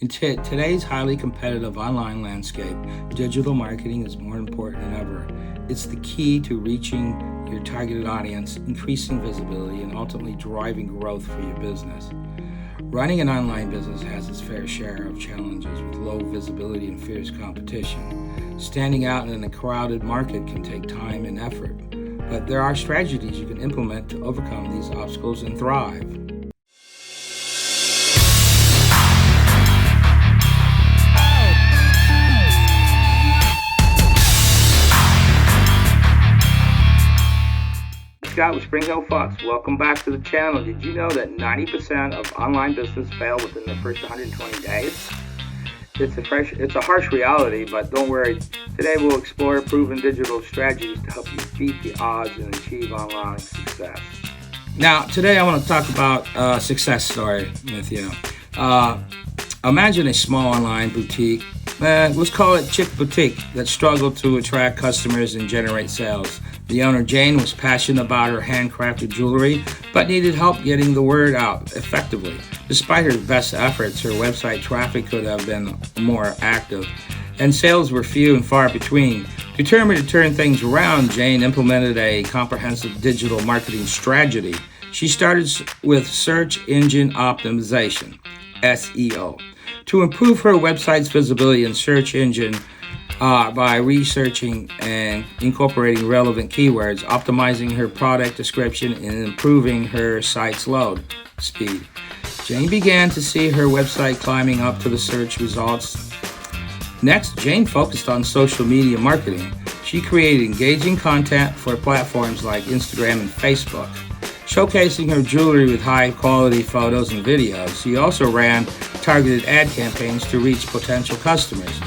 In today's highly competitive online landscape, digital marketing is more important than ever. It's the key to reaching your targeted audience, increasing visibility, and ultimately driving growth for your business. Running an online business has its fair share of challenges with low visibility and fierce competition. Standing out in a crowded market can take time and effort, but there are strategies you can implement to overcome these obstacles and thrive. Scott with Spring Hill Fox. Welcome back to the channel. Did you know that 90% of online business fail within the first 120 days? It's a harsh reality, but don't worry. Today we'll explore proven digital strategies to help you beat the odds and achieve online success. Now, today I want to talk about a success story with you. Imagine a small online boutique, let's call it Chick Boutique, that struggled to attract customers and generate sales. The owner, Jane, was passionate about her handcrafted jewelry, but needed help getting the word out effectively. Despite her best efforts, her website traffic could have been more active, and sales were few and far between. Determined to turn things around, Jane implemented a comprehensive digital marketing strategy. She started with search engine optimization, SEO, to improve her website's visibility in search engine by researching and incorporating relevant keywords, optimizing her product description, and improving her site's load speed. Jane began to see her website climbing up to the search results. Next, Jane focused on social media marketing. She created engaging content for platforms like Instagram and Facebook, showcasing her jewelry with high-quality photos and videos. She also ran targeted ad campaigns to reach potential customers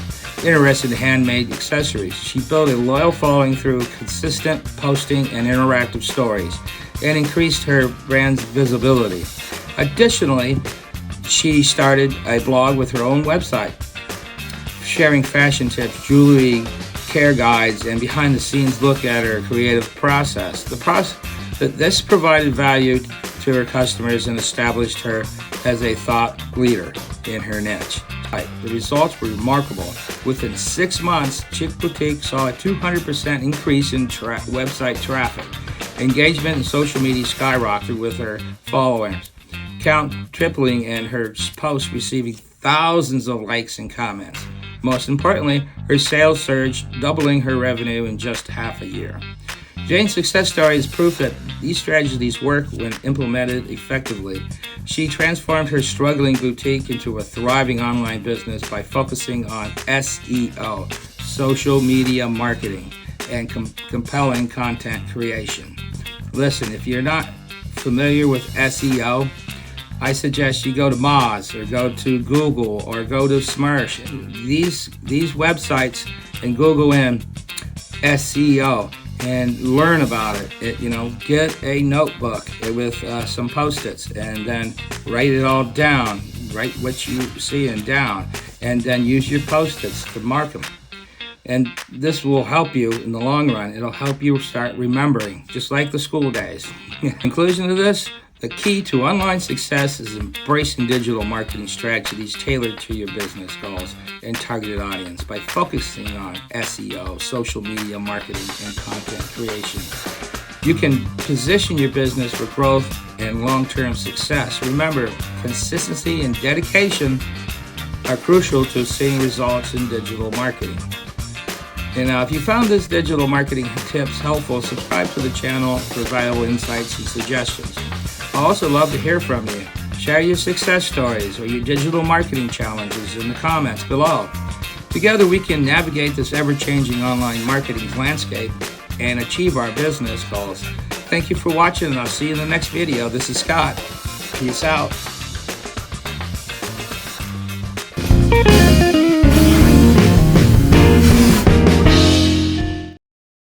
interested in handmade accessories. She built a loyal following through consistent posting and interactive stories, and increased her brand's visibility. Additionally, she started a blog with her own website, sharing fashion tips, jewelry care guides, and behind-the-scenes look at her creative process. This provided value to her customers and established her as a thought leader in her niche. The results were remarkable. Within 6 months, Chick Boutique saw a 200% increase in website traffic. Engagement in social media skyrocketed, with her followers count tripling and her posts receiving thousands of likes and comments. Most importantly, her sales surged, doubling her revenue in just half a year. Jane's success story is proof that these strategies work when implemented effectively. She transformed her struggling boutique into a thriving online business by focusing on SEO, social media marketing, and compelling content creation. Listen, if you're not familiar with SEO, I suggest you go to Moz or go to Google or go to Smersh. These websites, and Google in SEO and learn about it. Get a notebook with some Post-its, and then write it all down. Write what you see and down, and then use your Post-its to mark them. And this will help you in the long run. It'll help you start remembering, just like the school days. In conclusion to this, the key to online success is embracing digital marketing strategies tailored to your business goals and targeted audience by focusing on SEO, social media marketing, and content creation. You can position your business for growth and long-term success. Remember, consistency and dedication are crucial to seeing results in digital marketing. And if you found this digital marketing tips helpful, subscribe to the channel for valuable insights and suggestions. I also love to hear from you. Share your success stories or your digital marketing challenges in the comments below. Together we can navigate this ever-changing online marketing landscape and achieve our business goals. Thank you for watching, and I'll see you in the next video. This is Scott. Peace out.